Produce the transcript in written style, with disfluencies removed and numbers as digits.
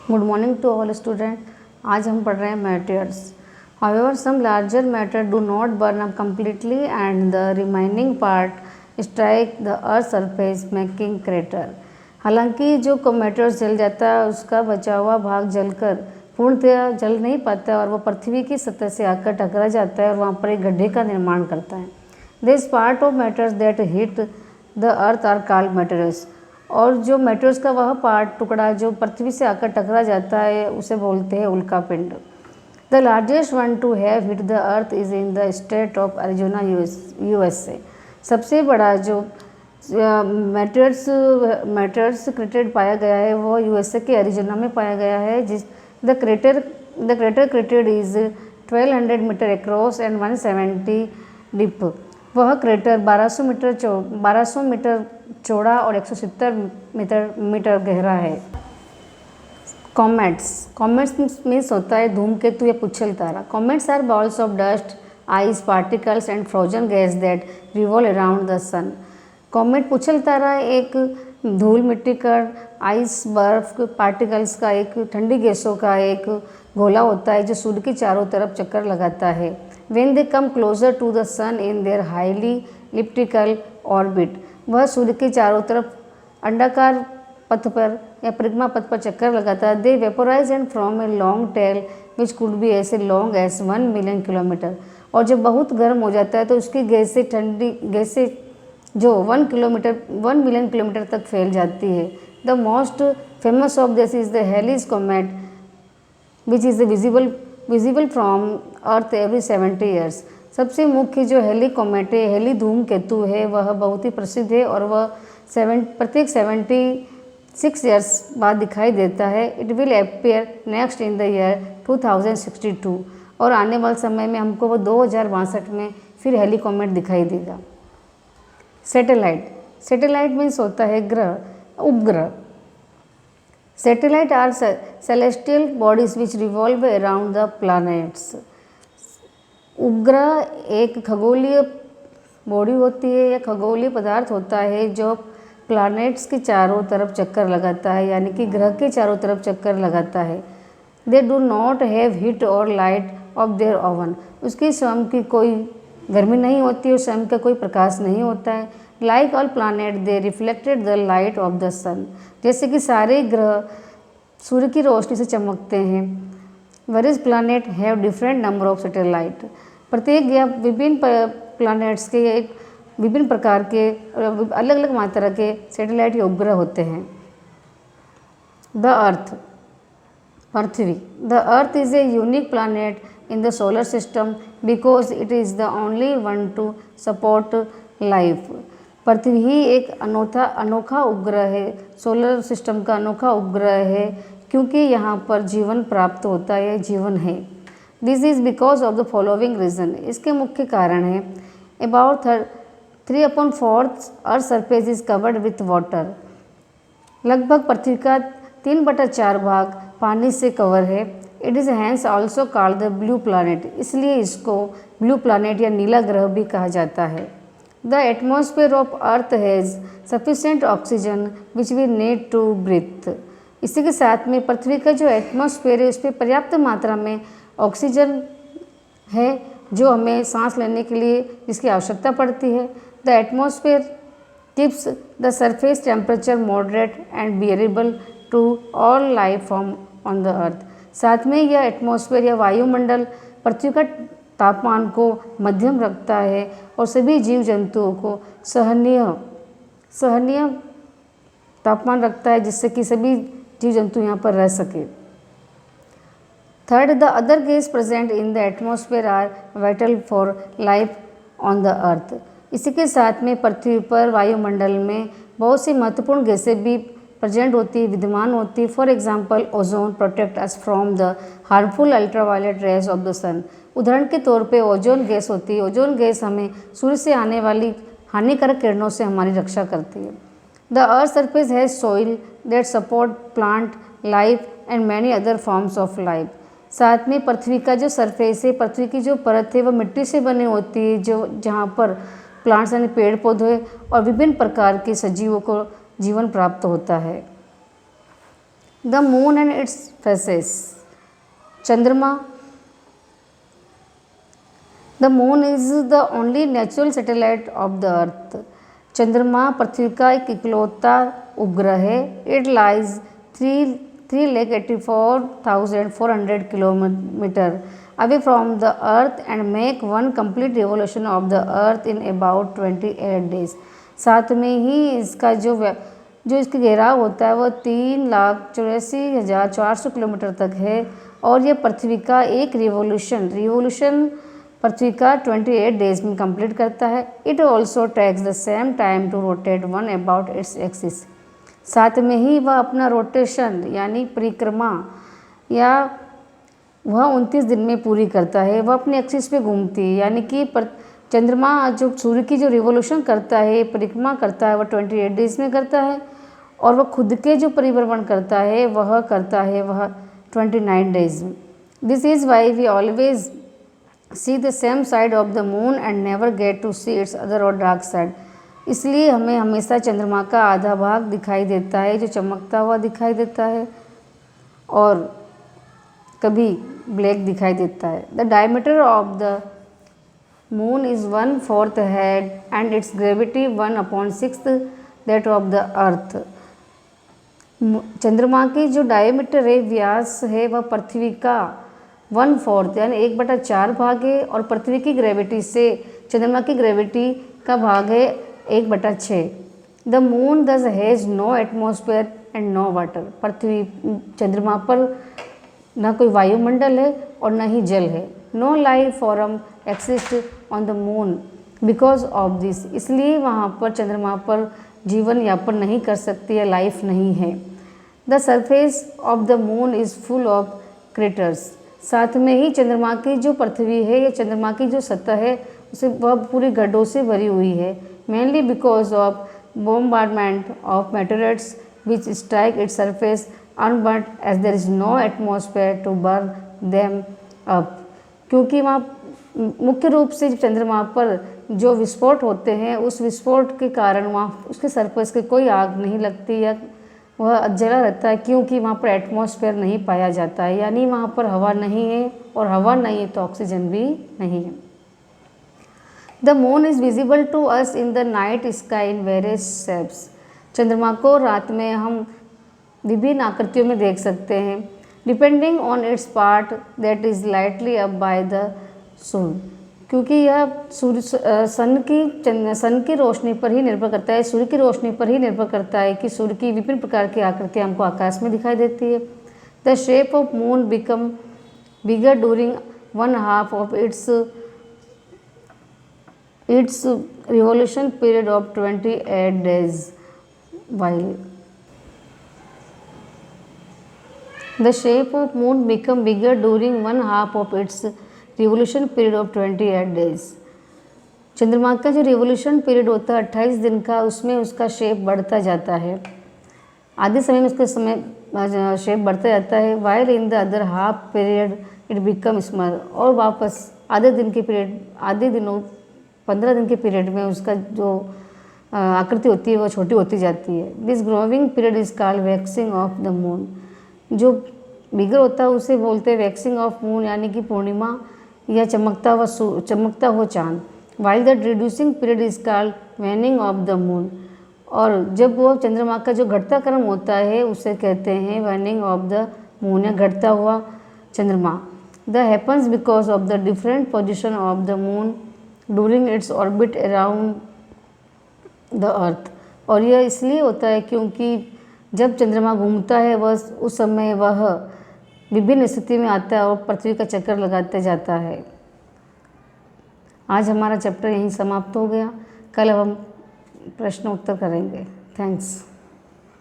Good morning to all student. आज हम पढ़ रहे हैं matters. However some larger matter do not burn up completely and the remaining part strike the earth surface making crater. हालांकि जो matters जल जाता है उसका बचा हुआ भाग जलकर पूर्णतः जल नहीं पाता और वह पृथ्वी की सतह से आकर टकरा जाता है और वहाँ पर एक गड्ढे का निर्माण करता है। This part of matters that hit the earth are called matters. और जो मैटर्स का वह पार्ट टुकड़ा जो पृथ्वी से आकर टकरा जाता है उसे बोलते हैं उल्का पिंड। The largest one two have hit the earth is in the state of Arizona USA। सबसे बड़ा जो मैटर्स क्रेटर पाया गया है वो USA के अरिजोना में पाया गया है। जिस the crater created is 1200 metre across and 170 deep. वह क्रेटर 1200 मीटर चौड़ा और 170 मीटर गहरा है। कॉमेट्स मीन्स होता है धूमकेतु या पुच्छल तारा। Comets are balls of dust, ice particles and frozen gas that revolve around the sun. Comet पुच्छल तारा एक धूल मिट्टी का, आइस बर्फ पार्टिकल्स का, एक ठंडी गैसों का एक गोला होता है जो सूर्य के चारों तरफ चक्कर लगाता है। When they come closer to the sun in their highly elliptical orbit, वह सूर्य के चारों तरफ अंडाकार पथ पर या परिक्रमा पथ पर चक्कर लगाता है। They vaporize and form a long tail which could be as long as 1 million kilometre. और जब बहुत गर्म हो जाता है तो उसकी गैसें जो 1 मिलियन किलोमीटर तक फैल जाती है। The most famous of this is the Halley's comet which is visible from earth every 70 years. सबसे मुख्य जो हेली कॉमेट है, हेली धूमकेतु है, वह बहुत ही प्रसिद्ध है और वह प्रत्येक 76 ईयर्स बाद दिखाई देता है। It will appear next in the year 2062 और आने वाले समय में हमको वो 2062 में फिर हेली कॉमेट दिखाई देगा। सैटेलाइट मीन्स होता है ग्रह, उपग्रह। Satellite are celestial bodies which revolve around the planets। उपग्रह एक खगोलीय बॉडी होती है या खगोलीय पदार्थ होता है जो प्लैनेट्स के चारों तरफ चक्कर लगाता है, यानी कि ग्रह के चारों तरफ चक्कर लगाता है। They do not have heat और लाइट ऑफ देयर ओवन। उसकी स्वयं की कोई गर्मी नहीं होती और स्वयं का कोई प्रकाश नहीं होता है। Like all planet they reflected the light of the sun. जैसे कि सारे ग्रह सूर्य की रोशनी से चमकते हैं। Various planet have different number of satellite. प्रत्येक या विभिन्न प्लानट्स के एक विभिन्न प्रकार के अलग अलग मात्रा के सैटेलाइट या उपग्रह होते हैं। द अर्थ, पृथ्वी। The earth is a unique planet in the solar system because it is the only one to support life. पृथ्वी ही एक अनोखा उपग्रह है, सोलर सिस्टम का अनोखा उपग्रह है क्योंकि यहाँ पर जीवन प्राप्त होता है, जीवन है। This is because of the following reason. इसके मुख्य कारण है about 3/4 earth surface is covered with water. लगभग पृथ्वी का 3/4 भाग पानी से कवर है। It is hence also called the blue planet. इसलिए इसको ब्लू प्लानट या नीला ग्रह भी कहा जाता है। The atmosphere of earth has sufficient oxygen which we need to breathe. इसी के साथ में पृथ्वी का जो एटमॉस्फेयर है उस पर पर्याप्त मात्रा में ऑक्सीजन है जो हमें सांस लेने के लिए जिसकी आवश्यकता पड़ती है। The atmosphere keeps the surface temperature moderate and bearable to all life form on the earth. साथ में यह एटमॉस्फेयर या वायुमंडल पृथ्वी का तापमान को मध्यम रखता है और सभी जीव जंतुओं को सहनीय तापमान रखता है जिससे कि सभी जीव जंतु यहाँ पर रह सके। Third, the other gas present in the atmosphere are vital for life on the earth. इसी के साथ में पृथ्वी पर वायुमंडल में बहुत सी महत्वपूर्ण गैसें भी प्रेजेंट होती है, विद्यमान होती है। For example ozone protect us from the harmful ultraviolet rays of the sun. उदाहरण के तौर पे ओजोन गैस होती है। ओजोन गैस हमें सूर्य से आने वाली हानिकारक किरणों से हमारी रक्षा करती है। The earth surface has soil that support plant life and many other forms of life. साथ में पृथ्वी का जो सरफेस है, पृथ्वी की जो परत है वह मिट्टी से बनी होती है जो जहाँ पर प्लांट्स यानी पेड़ पौधे और विभिन्न प्रकार के सजीवों को जीवन प्राप्त होता है। The moon and its phases. चंद्रमा। The moon is the only natural satellite of the earth. चंद्रमा पृथ्वी का एक इकलौता उपग्रह है। It lies 3,84,400 kilometre away from the earth and make one complete revolution of the earth in about 28 days। साथ में ही इसका जो इसका घेराव होता है वो 3,84,400 किलोमीटर तक है और ये पृथ्वी का एक रिवोल्यूशन पृथ्वी का 28 डेज में कंप्लीट करता है। It also takes the same time to rotate one about its axis. साथ में ही वह अपना रोटेशन यानी परिक्रमा या वह 29 दिन में पूरी करता है। वह अपने एक्सिस पे घूमती है, यानी कि चंद्रमा जो सूर्य की जो रिवोल्यूशन करता है, परिक्रमा करता है, वह 28 डेज में करता है और वह खुद के जो परिभ्रमण करता है वह 29 डेज में। This is why we always see the same side of the moon and never get to see its other or dark side. इसलिए हमें हमेशा चंद्रमा का आधा भाग दिखाई देता है जो चमकता हुआ दिखाई देता है और कभी ब्लैक दिखाई देता है। The diameter of the moon is 1/4 head and it's gravity 1/6 that of the earth. चंद्रमा की जो डायमीटर है, व्यास है, वह पृथ्वी का 1/4 यानी 1/4 भाग है और पृथ्वी की ग्रेविटी से चंद्रमा की ग्रेविटी का भाग है 1/6। The moon thus has no atmosphere and no water. चंद्रमा पर न कोई वायुमंडल है और न ही जल है। No life form exist on the moon because of this. इसलिए वहाँ पर चंद्रमा पर जीवन यापन नहीं कर सकती या लाइफ नहीं है। The surface of the moon is full of craters. साथ में ही चंद्रमा की जो पृथ्वी है या चंद्रमा की जो सतह है उसे वह पूरी गड्ढों से भरी हुई है। Mainly because of bombardment of meteorites which strike its surface unburnt as there is no atmosphere to burn them up। क्योंकि वहाँ मुख्य रूप से चंद्रमा पर जो विस्फोट होते हैं उस विस्फोट के कारण वहाँ उसके सरफेस के कोई आग नहीं लगती या वह जला रहता है, क्योंकि वहाँ पर एटमॉस्फेयर नहीं पाया जाता है, यानी वहाँ पर हवा नहीं है और हवा नहीं है तो ऑक्सीजन भी नहीं है। The moon is visible to us in the night sky in various shapes. चंद्रमा को रात में हम विभिन्न आकृतियों में देख सकते हैं। Depending on its part that is lightly up by the sun. क्योंकि यह सन की रोशनी पर ही निर्भर करता है, सूर्य की रोशनी पर ही निर्भर करता है कि सूर्य की विभिन्न प्रकार की आकृतियाँ हमको आकाश में दिखाई देती है। The shape of moon become bigger during 1/2 of its revolution period of 28 days, while the shape of moon become bigger during 1/2 of its revolution period of 28 days। चंद्रमा का जो रिवोल्यूशन पीरियड होता है 28 दिन का, उसमें उसका शेप बढ़ता जाता है। आधे समय में उसका शेप बढ़ता जाता है। While in the other half period it become small. और वापस आधे दिनों 15 दिन के पीरियड में उसका जो आकृति होती है वो छोटी होती जाती है। This growing period is called waxing of the moon. जो बिगर होता है उसे बोलते हैं वैक्सिंग ऑफ मून, यानी कि पूर्णिमा या चमकता हुआ चांद। While the reducing period is called waning of the moon. और जब वो चंद्रमा का जो घटता क्रम होता है उसे कहते हैं वैनिंग ऑफ द मून या घटता हुआ चंद्रमा। The happens because of the different position of the moon during its orbit around the earth. और यह इसलिए होता है क्योंकि जब चंद्रमा घूमता है वह उस समय वह विभिन्न स्थिति में आता है और पृथ्वी का चक्कर लगाते जाता है। आज हमारा चैप्टर यहीं समाप्त हो गया। कल अब हम प्रश्न उत्तर करेंगे। थैंक्स।